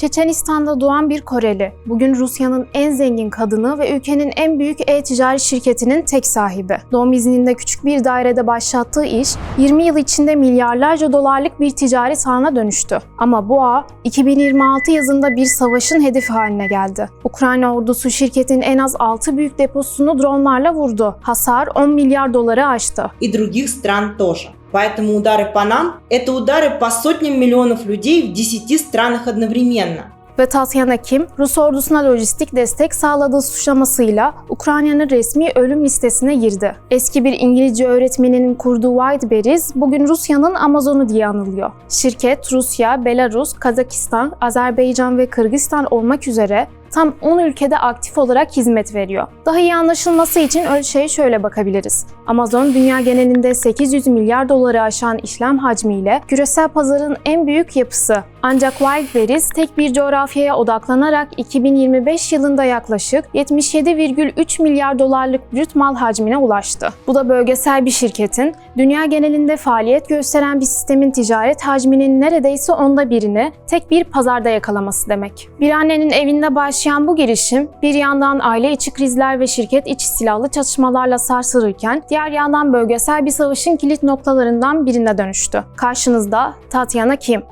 Çeçenistan'da doğan bir Koreli, bugün Rusya'nın en zengin kadını ve ülkenin en büyük e-ticaret şirketinin tek sahibi. Doğum izninde küçük bir dairede başlattığı iş, 20 yıl içinde milyarlarca dolarlık bir ticaret ağına dönüştü. Ama bu ağ, 2026 yazında bir savaşın hedefi haline geldi. Ukrayna ordusu şirketin en az 6 büyük deposunu dronlarla vurdu. Hasar 10 milyar doları aştı. И других стран тоже. Поэтому удары по нам – это удары по сотням миллионов людей в 10 странах одновременно. Ve Tatyana Kim, Rus ordusuna lojistik destek sağladığı suçlamasıyla Ukrayna'nın resmi ölüm listesine girdi. Eski bir İngilizce öğretmeninin kurduğu Wildberries, bugün Rusya'nın Amazon'u diye anılıyor. Şirket, Rusya, Belarus, Kazakistan, Azerbaycan ve Kırgızistan olmak üzere tam 10 ülkede aktif olarak hizmet veriyor. Daha iyi anlaşılması için ölçeğe şöyle bakabiliriz. Amazon, dünya genelinde 800 milyar doları aşan işlem hacmiyle küresel pazarın en büyük yapısı. Ancak Wildberries tek bir coğrafyaya odaklanarak 2025 yılında yaklaşık 77,3 milyar dolarlık brüt mal hacmine ulaştı. Bu da bölgesel bir şirketin, dünya genelinde faaliyet gösteren bir sistemin ticaret hacminin neredeyse onda birini tek bir pazarda yakalaması demek. Bir annenin evinde başlayan bu girişim, bir yandan aile içi krizler ve şirket içi silahlı çatışmalarla sarsılırken, diğer yandan bölgesel bir savaşın kilit noktalarından birine dönüştü. Karşınızda Tatyana Kim.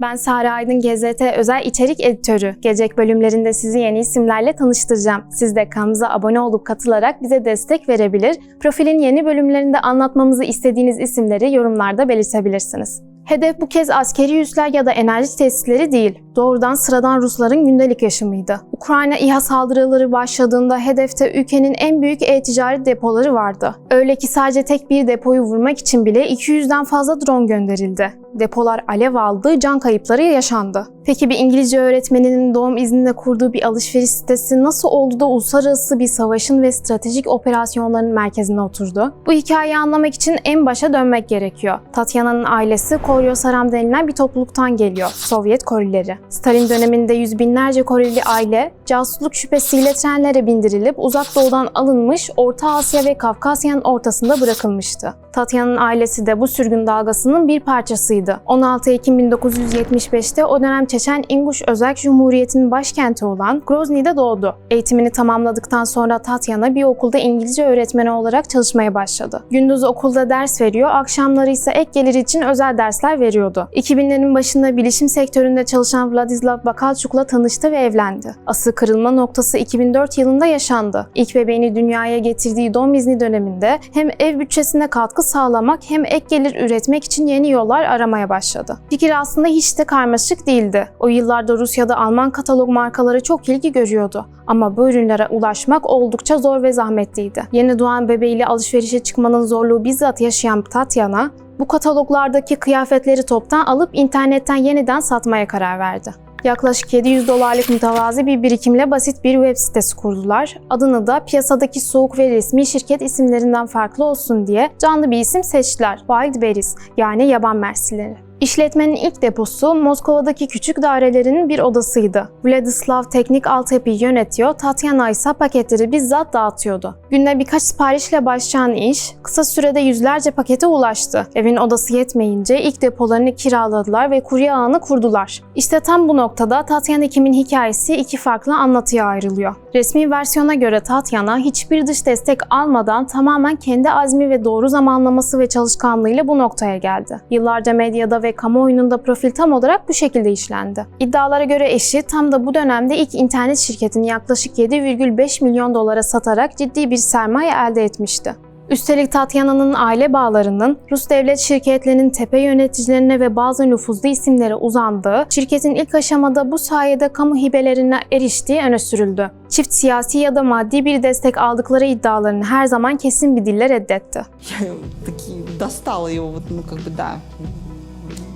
Ben Sare Aydın, GZT özel içerik editörü. Gelecek bölümlerinde sizi yeni isimlerle tanıştıracağım. Siz de kanalımıza abone olup katılarak bize destek verebilir, profilin yeni bölümlerinde anlatmamızı istediğiniz isimleri yorumlarda belirtebilirsiniz. Hedef bu kez askeri üsler ya da enerji tesisleri değil, doğrudan sıradan Rusların gündelik yaşamıydı. Ukrayna İHA saldırıları başladığında hedefte ülkenin en büyük e-ticaret depoları vardı. Öyle ki sadece tek bir depoyu vurmak için bile 200'den fazla drone gönderildi. Depolar alev aldı, can kayıpları yaşandı. Peki bir İngilizce öğretmeninin doğum izninde kurduğu bir alışveriş sitesi nasıl oldu da uluslararası bir savaşın ve stratejik operasyonların merkezine oturdu? Bu hikayeyi anlamak için en başa dönmek gerekiyor. Tatyana'nın ailesi Koryosaram denilen bir topluluktan geliyor, Sovyet Korelileri. Stalin döneminde yüz binlerce Koreli aile, casusluk şüphesiyle trenlere bindirilip Uzak Doğu'dan alınmış, Orta Asya ve Kafkasya'nın ortasında bırakılmıştı. Tatyana'nın ailesi de bu sürgün dalgasının bir parçasıydı. 16 Ekim 1975'te o dönem Çeçen İnguş Özerk Cumhuriyeti'nin başkenti olan Grozny'de doğdu. Eğitimini tamamladıktan sonra Tatyana bir okulda İngilizce öğretmeni olarak çalışmaya başladı. Gündüz okulda ders veriyor, akşamları ise ek gelir için özel dersler veriyordu. 2000'lerin başında bilişim sektöründe çalışan Vladislav Bakalchuk'la tanıştı ve evlendi. Asıl kırılma noktası 2004 yılında yaşandı. İlk bebeğini dünyaya getirdiği doğum izni döneminde hem ev bütçesine katkı sağlamak hem ek gelir üretmek için yeni yollar aramaya başladı. Fikir aslında hiç de karmaşık değildi. O yıllarda Rusya'da Alman katalog markaları çok ilgi görüyordu. Ama bu ürünlere ulaşmak oldukça zor ve zahmetliydi. Yeni doğan bebeğiyle alışverişe çıkmanın zorluğu bizzat yaşayan Tatyana, bu kataloglardaki kıyafetleri toptan alıp internetten yeniden satmaya karar verdi. Yaklaşık 700 dolarlık mütevazi bir birikimle basit bir web sitesi kurdular. Adını da piyasadaki soğuk ve resmi şirket isimlerinden farklı olsun diye canlı bir isim seçtiler. Wildberries, yani yaban mersileri. İşletmenin ilk deposu Moskova'daki küçük dairelerinin bir odasıydı. Vladislav teknik altyapıyı yönetiyor, Tatyana ise paketleri bizzat dağıtıyordu. Günde birkaç siparişle başlayan iş, kısa sürede yüzlerce pakete ulaştı. Evin odası yetmeyince ilk depolarını kiraladılar ve kurye ağını kurdular. İşte tam bu noktada Tatyana Kim'in hikayesi iki farklı anlatıya ayrılıyor. Resmi versiyona göre Tatyana hiçbir dış destek almadan tamamen kendi azmi ve doğru zamanlaması ve çalışkanlığıyla bu noktaya geldi. Yıllarca medyada ve kamuoyunun profil tam olarak bu şekilde işlendi. İddialara göre eşi tam da bu dönemde ilk internet şirketini yaklaşık 7,5 milyon dolara satarak ciddi bir sermaye elde etmişti. Üstelik Tatyana'nın aile bağlarının Rus devlet şirketlerinin tepe yöneticilerine ve bazı nüfuzlu isimlere uzandığı, şirketin ilk aşamada bu sayede kamu hibelerine eriştiği öne sürüldü. Çift siyasi ya da maddi bir destek aldıkları iddialarını her zaman kesin bir dille reddetti. Достала его, ну как бы да,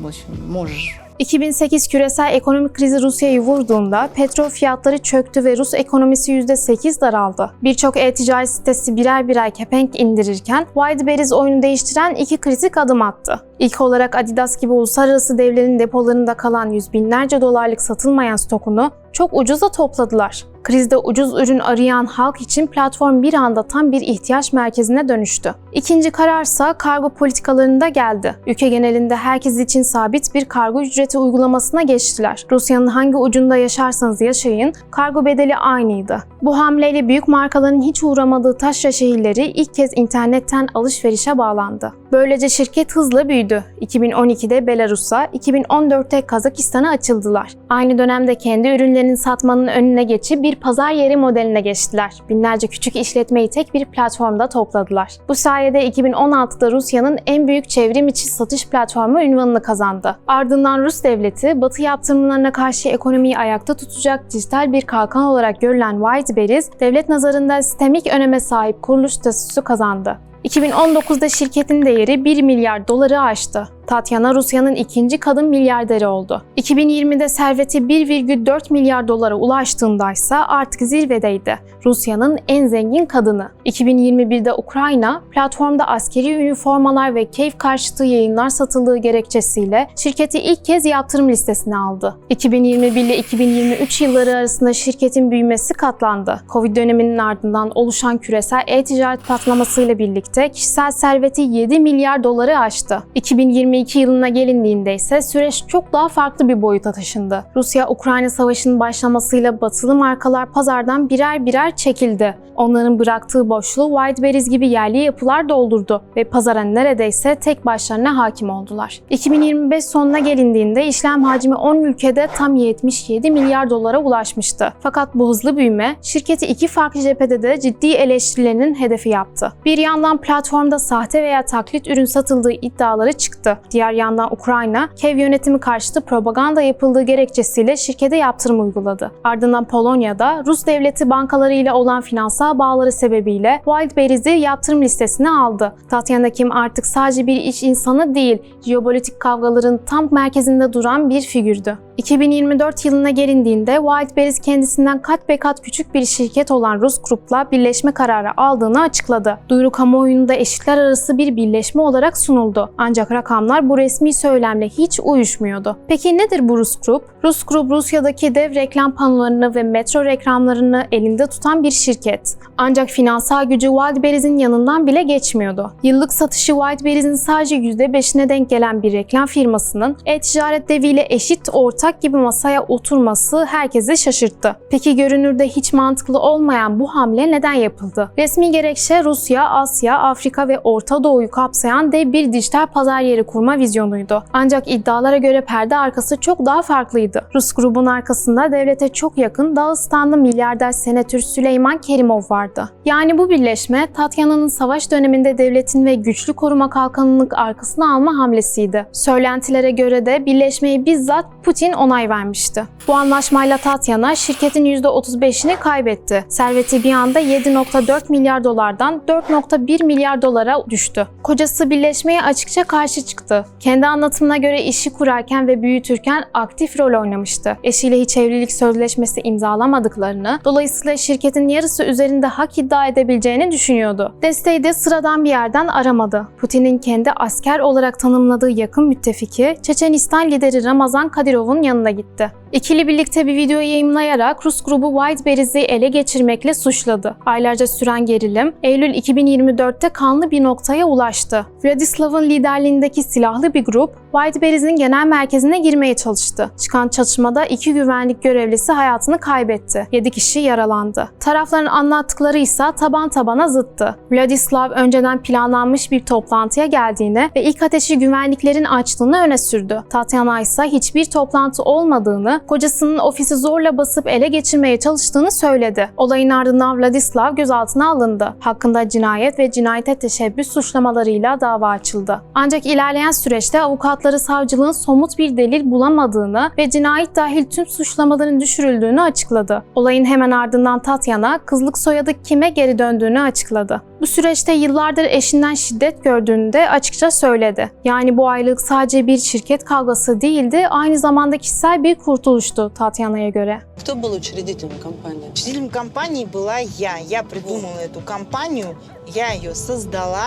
в общем, можешь. 2008 küresel ekonomik krizi Rusya'yı vurduğunda petrol fiyatları çöktü ve Rus ekonomisi %8 daraldı. Birçok e-ticaret sitesi birer birer kepenk indirirken Wildberries oyunu değiştiren iki kritik adım attı. İlk olarak Adidas gibi uluslararası devlerin depolarında kalan yüz binlerce dolarlık satılmayan stokunu çok ucuza topladılar. Krizde ucuz ürün arayan halk için platform bir anda tam bir ihtiyaç merkezine dönüştü. İkinci kararsa kargo politikalarında geldi. Ülke genelinde herkes için sabit bir kargo ücreti uygulamasına geçtiler. Rusya'nın hangi ucunda yaşarsanız yaşayın, kargo bedeli aynıydı. Bu hamleyle büyük markaların hiç uğramadığı taşra şehirleri ilk kez internetten alışverişe bağlandı. Böylece şirket hızla büyüdü. 2012'de Belarus'a, 2014'te Kazakistan'a açıldılar. Aynı dönemde kendi ürünlerini satmanın önüne geçip bir pazar yeri modeline geçtiler. Binlerce küçük işletmeyi tek bir platformda topladılar. Bu sayede 2016'da Rusya'nın en büyük çevrim içi satış platformu unvanını kazandı. Ardından Rus devleti, Batı yaptırımlarına karşı ekonomiyi ayakta tutacak dijital bir kalkan olarak görülen Wildberries, devlet nazarında sistemik öneme sahip kuruluş statüsü kazandı. 2019'da şirketin değeri 1 milyar doları aştı. Tatyana Rusya'nın ikinci kadın milyarderi oldu. 2020'de serveti 1,4 milyar dolara ulaştığında ise artık zirvedeydi. Rusya'nın en zengin kadını. 2021'de Ukrayna, platformda askeri üniformalar ve keyif karşıtı yayınlar satıldığı gerekçesiyle şirketi ilk kez yaptırım listesine aldı. 2021 ile 2023 yılları arasında şirketin büyümesi katlandı. Covid döneminin ardından oluşan küresel e-ticaret patlamasıyla birlikte kişisel serveti 7 milyar doları aştı. 2022 yılına gelindiğinde ise süreç çok daha farklı bir boyuta taşındı. Rusya-Ukrayna savaşının başlamasıyla batılı markalar pazardan birer birer çekildi. Onların bıraktığı boşluğu Wildberries gibi yerli yapılar doldurdu ve pazara neredeyse tek başlarına hakim oldular. 2025 sonuna gelindiğinde işlem hacmi 10 ülkede tam 77 milyar dolara ulaşmıştı. Fakat bu hızlı büyüme şirketi iki farklı cephede de ciddi eleştirilerinin hedefi yaptı. Bir yandan platformda sahte veya taklit ürün satıldığı iddiaları çıktı. Diğer yandan Ukrayna, Kiev yönetimi karşıtı propaganda yapıldığı gerekçesiyle şirkete yaptırım uyguladı. Ardından Polonya'da Rus devleti bankalarıyla olan finansal bağları sebebiyle Wildberries'i yaptırım listesine aldı. Tatyana Kim artık sadece bir iş insanı değil, jeopolitik kavgaların tam merkezinde duran bir figürdü. 2024 yılına gelindiğinde Wildberries kendisinden kat be kat küçük bir şirket olan Rus Group'la birleşme kararı aldığını açıkladı. Duyuru kamuoyunda eşitler arası bir birleşme olarak sunuldu. Ancak rakamlar bu resmi söylemle hiç uyuşmuyordu. Peki nedir bu Rus Group? Rus Group, Rusya'daki dev reklam panolarını ve metro reklamlarını elinde tutan bir şirket. Ancak finansal gücü Wildberries'in yanından bile geçmiyordu. Yıllık satışı Wildberries'in sadece %5'ine denk gelen bir reklam firmasının e-ticaret deviyle eşit ortak gibi masaya oturması herkesi şaşırttı. Peki görünürde hiç mantıklı olmayan bu hamle neden yapıldı? Resmi gerekçe Rusya, Asya, Afrika ve Orta Doğu'yu kapsayan dev bir dijital pazar yeri kurma vizyonuydu. Ancak iddialara göre perde arkası çok daha farklıydı. Rus grubun arkasında devlete çok yakın Dağıstanlı milyarder senatör Süleyman Kerimov vardı. Yani bu birleşme Tatyana'nın savaş döneminde devletin ve güçlü koruma kalkanının arkasına alma hamlesiydi. Söylentilere göre de birleşmeyi bizzat Putin onay vermişti. Bu anlaşmayla Tatyana şirketin %35'ini kaybetti. Serveti bir anda 7,4 milyar dolardan 4,1 milyar dolara düştü. Kocası birleşmeye açıkça karşı çıktı. Kendi anlatımına göre işi kurarken ve büyütürken aktif rol oynamıştı. Eşiyle hiç evlilik sözleşmesi imzalamadıklarını, dolayısıyla şirketin yarısı üzerinde hak iddia edebileceğini düşünüyordu. Desteği de sıradan bir yerden aramadı. Putin'in kendi asker olarak tanımladığı yakın müttefiki, Çeçenistan lideri Ramazan Kadyrov'un yanına gitti. İkili birlikte bir video yayımlayarak Rus grubu Wildberries'i ele geçirmekle suçladı. Aylarca süren gerilim, Eylül 2024'te kanlı bir noktaya ulaştı. Vladislav'ın liderliğindeki silahlı bir grup, Wildberries'in genel merkezine girmeye çalıştı. Çıkan çatışmada 2 güvenlik görevlisi hayatını kaybetti. 7 kişi yaralandı. Tarafların anlattıkları ise taban tabana zıttı. Vladislav önceden planlanmış bir toplantıya geldiğini ve ilk ateşi güvenliklerin açtığını öne sürdü. Tatyana ise hiçbir toplantı olmadığını, kocasının ofisi zorla basıp ele geçirmeye çalıştığını söyledi. Olayın ardından Vladislav gözaltına alındı. Hakkında cinayet ve cinayete teşebbüs suçlamalarıyla dava açıldı. Ancak ilerleyen süreçte avukatları savcılığın somut bir delil bulamadığını ve cinayet dahil tüm suçlamaların düşürüldüğünü açıkladı. Olayın hemen ardından Tatyana, kızlık soyadı Kim'e geri döndüğünü açıkladı. Bu süreçte yıllardır eşinden şiddet gördüğünü de açıkça söyledi. Yani bu ayrılık sadece bir şirket kavgası değildi, aynı zamanda kişisel bir kurtuluştu Tatyana'ya göre. Кто был учредителем компании? Учредителем компании была я. Я придумала эту компанию, я ее создала,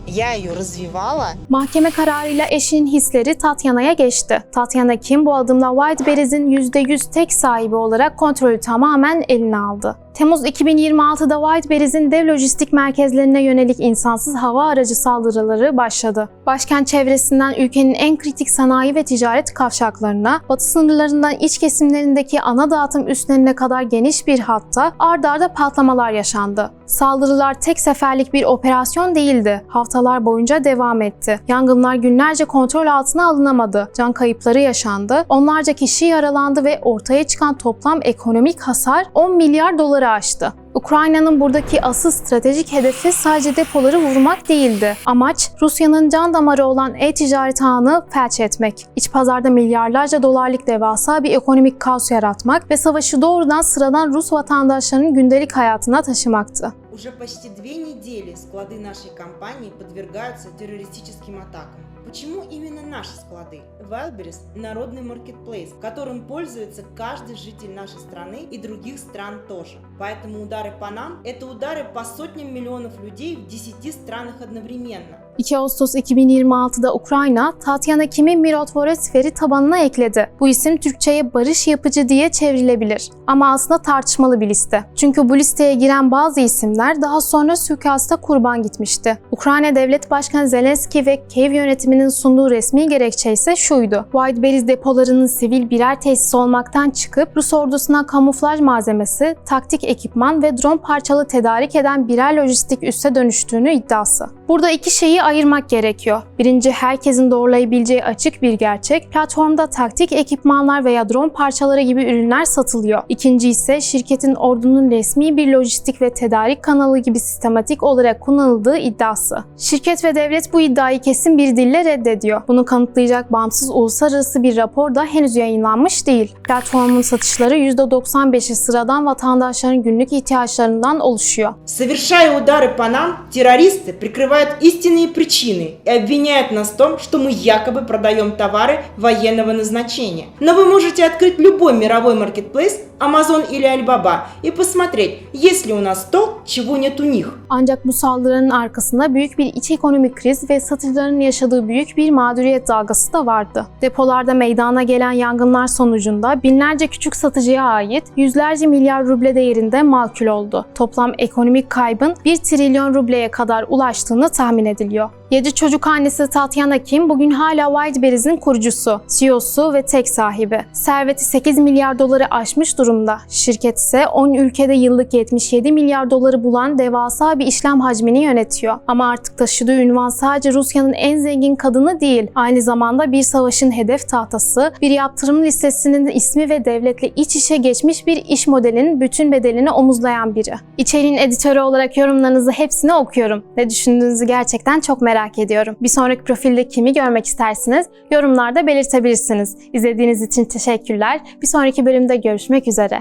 Я ее развивала. Mahkeme kararıyla eşinin hisleri Tatyana'ya geçti. Tatyana Kim bu adımla Wildberries'in %100 tek sahibi olarak kontrolü tamamen eline aldı. Temmuz 2026'da Wildberries'in dev lojistik merkezlerine yönelik insansız hava aracı saldırıları başladı. Başkent çevresinden ülkenin en kritik sanayi ve ticaret kavşaklarına, batı sınırlarından iç kesimlerindeki ana dağıtım üslerine kadar geniş bir hatta ard arda patlamalar yaşandı. Saldırılar tek seferlik bir operasyon değildi. Haftalar boyunca devam etti. Yangınlar günlerce kontrol altına alınamadı. Can kayıpları yaşandı. Onlarca kişi yaralandı ve ortaya çıkan toplam ekonomik hasar 10 milyar doları aştı. Ukrayna'nın buradaki asıl stratejik hedefi sadece depoları vurmak değildi. Amaç Rusya'nın can damarı olan e-ticaret ağını felç etmek. İç pazarda milyarlarca dolarlık devasa bir ekonomik kaos yaratmak ve savaşı doğrudan sıradan Rus vatandaşlarının gündelik hayatına taşımaktı. Уже почти 2 недели склады нашей компании подвергаются террористическим атакам. Почему именно наши склады? Wildberries – народный маркетплейс, которым пользуется каждый житель нашей страны и других стран тоже. Поэтому удары по нам – это удары по сотням миллионов людей в 10 странах одновременно. 2 Ağustos 2026'da Ukrayna, Tatyana Kim'i Mirotvorets veri tabanına ekledi. Bu isim Türkçe'ye barış yapıcı diye çevrilebilir. Ama aslında tartışmalı bir liste. Çünkü bu listeye giren bazı isimler daha sonra suikasta kurban gitmişti. Ukrayna Devlet Başkanı Zelenski ve Kiev yönetiminin sunduğu resmi gerekçe ise şuydu: Wildberries depolarının sivil birer tesis olmaktan çıkıp Rus ordusuna kamuflaj malzemesi, taktik ekipman ve drone parçalı tedarik eden birer lojistik üsse dönüştüğünü iddiası. Burada iki şeyi ayırmak gerekiyor. Birinci, herkesin doğrulayabileceği açık bir gerçek. Platformda taktik ekipmanlar veya drone parçaları gibi ürünler satılıyor. İkinci ise şirketin ordunun resmi bir lojistik ve tedarik kanalı gibi sistematik olarak kullanıldığı iddiası. Şirket ve devlet bu iddiayı kesin bir dille reddediyor. Bunu kanıtlayacak bağımsız uluslararası bir rapor da henüz yayınlanmış değil. Platformun satışları %95'i sıradan vatandaşların günlük ihtiyaçlarından oluşuyor. Совершая удары по нам, террористы прикрывают истинные причины и обвиняют нас в том, что мы якобы продаем товары военного назначения. Но вы можете открыть любой мировой маркетплейс, Amazon или Alibaba, и посмотреть, есть ли у нас то, чего нет у них. Ancak bu saldırının arkasında büyük bir iç ekonomik kriz ve satıcıların yaşadığı büyük bir mağduriyet dalgası da vardı. Depolarda meydana gelen yangınlar sonucunda binlerce küçük satıcıya ait yüzlerce milyar ruble değerinde mal kül oldu. Toplam ekonomik kaybın 1 trilyon rubleye kadar ulaştığını tahmin ediliyor. 7 çocuk annesi Tatyana Kim bugün hala Wildberries'in kurucusu, CEO'su ve tek sahibi. Serveti 8 milyar doları aşmış durumda. Şirket ise 10 ülkede yıllık 77 milyar doları bulan devasa bir işlem hacmini yönetiyor. Ama artık taşıdığı ünvan sadece Rusya'nın en zengin kadını değil, aynı zamanda bir savaşın hedef tahtası, bir yaptırım listesinin ismi ve devletle iç içe geçmiş bir iş modelinin bütün bedelini omuzlayan biri. İçeriğin editörü olarak yorumlarınızı hepsini okuyorum. Ne düşündüğünüzü gerçekten çok merak ediyorum. Bir sonraki profilde kimi görmek istersiniz? Yorumlarda belirtebilirsiniz. İzlediğiniz için teşekkürler. Bir sonraki bölümde görüşmek üzere.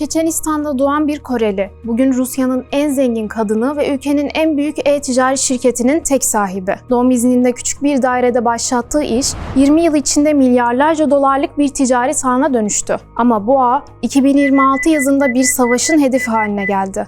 Çeçenistan'da doğan bir Koreli, bugün Rusya'nın en zengin kadını ve ülkenin en büyük e-ticaret şirketinin tek sahibi. Doğum izninde küçük bir dairede başlattığı iş, 20 yıl içinde milyarlarca dolarlık bir ticaret ağına dönüştü. Ama bu ağ, 2026 yazında bir savaşın hedefi haline geldi.